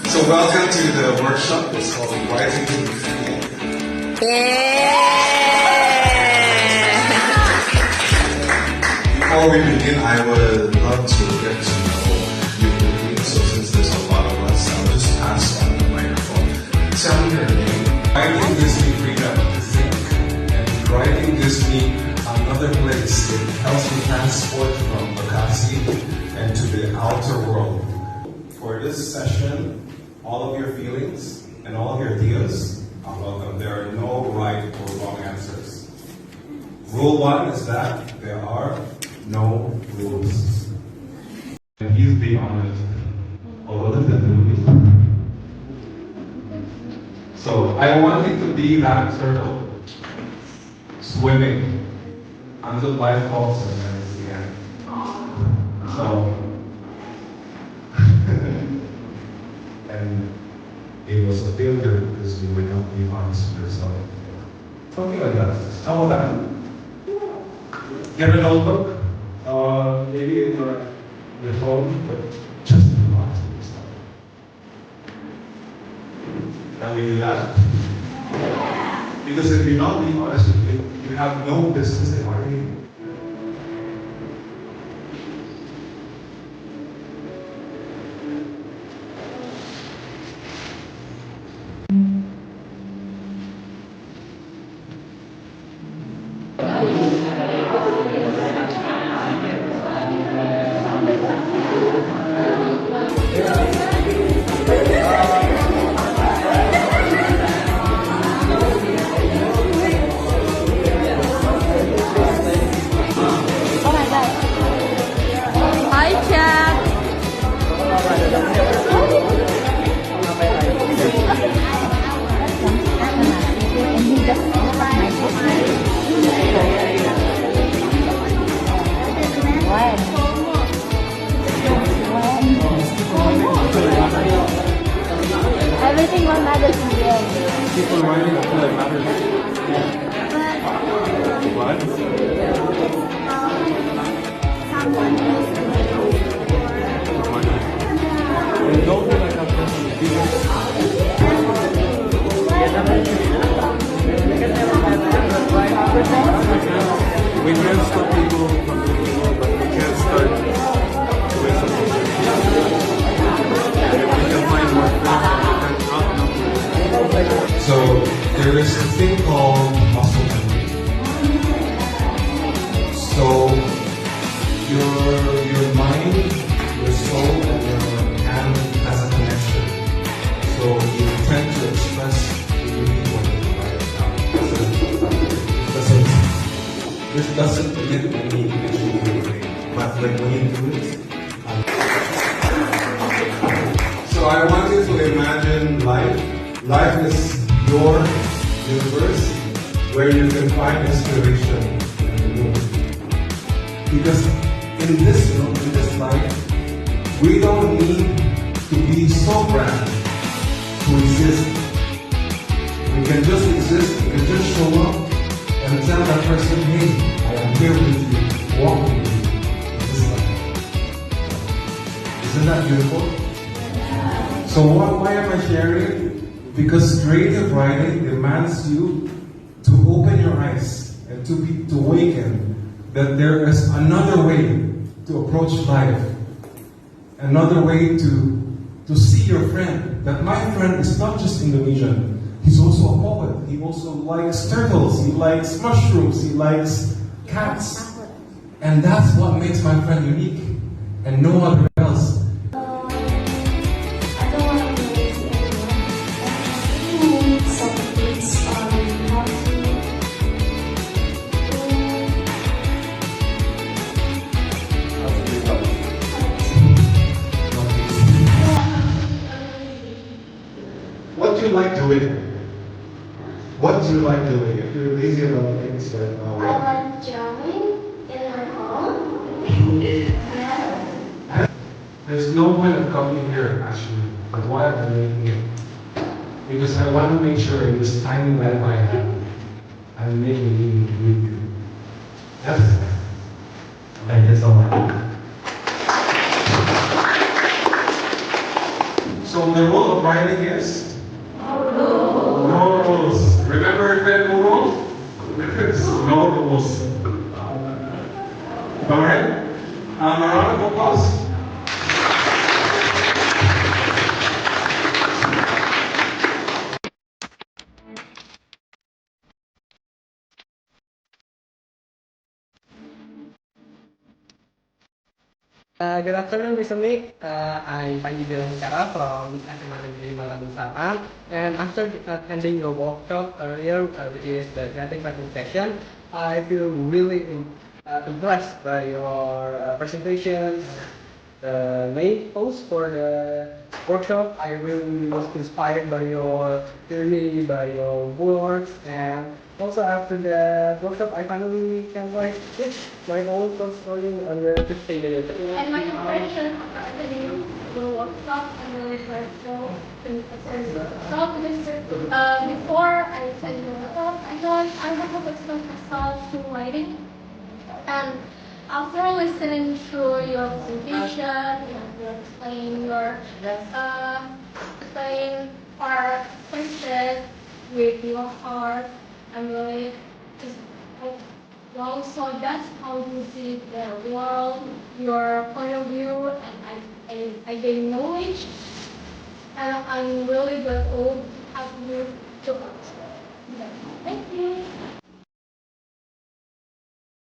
So welcome to the workshop. It's called Rising to the Field. Before we begin, I would love to get to know you quickly. So since there's a lot of us, I'll just pass on the microphone. Tell me your name. Writing gives me freedom to think, and writing gives me another place. It helps me transport from Bakassi and to the outer world. For this session, all of your feelings and all of your ideas are welcome. There are no right or wrong answers. Rule 1 is that there are no rules. And he's being honest. Although this is a movie. So I want it to be that turtle swimming until life calls him and it's the end. So and it was a failure because you were not being honest with yourself. Something like that. How about that? Get a notebook. Maybe in your phone, but just be honest with yourself. Can we do that? Because if you're not being honest with you, you have no business in arguing. Everything will matter in the end. People writing until it matters. What? Someone knows And don't feel like I'm we can't stop people from doing evil, but we can't start doing something. If we can find more friends, we can outnumber. So there is a thing called muscle memory. So your mind, your soul, and your hand has a connection. So you tend to express the meaning when you write it down. This doesn't give any visual anything, but like when you do it. So I want you to imagine life. Life is your universe where you can find inspiration in the room. Because in this room, in this life, we don't need to be so grand to exist. We can just exist, we can just show up and tell that person, hey, I am here with you, walking with you in this life. Isn't that beautiful? So why am I sharing? Because creative writing demands you to open your eyes and to awaken that there is another way to approach life, another way to see your friend. That my friend is not just Indonesian. He's also a poet. He also likes turtles. He likes mushrooms. He likes cats. And that's what makes my friend unique. And no other else. I don't want to raise anyone. I need some things how What do you like doing? What do you like doing? If you're lazy about things right now, I like drawing in my home. Yeah. there's no point of coming here actually. But why am I making it? Because I want to make sure in this tiny life I have, I'm making meaning with you. That's it. Thank you so much. So the rule of writing is? No rules. Remember the rule? No rules. Alright? A round of applause. Good afternoon, Mr. Mick. I'm Panji Bilang from SMAN, and after attending your workshop earlier, which is the genetic presentation, I feel really impressed by your presentation. The main post for the workshop, I really was inspired by your journey, by your works, and also after the workshop, I finally can write my own story on the 15 minutes. And my impression after the workshop, I'm really grateful to workshop because before I attended the workshop, I thought I would have exposed myself to writing. And after listening to your presentation, you explain your explain our experiences with your heart, I'm really just like, wow, so that's how you see the world, your point of view, and I gain knowledge, and I'm really grateful to have you to us. Thank you.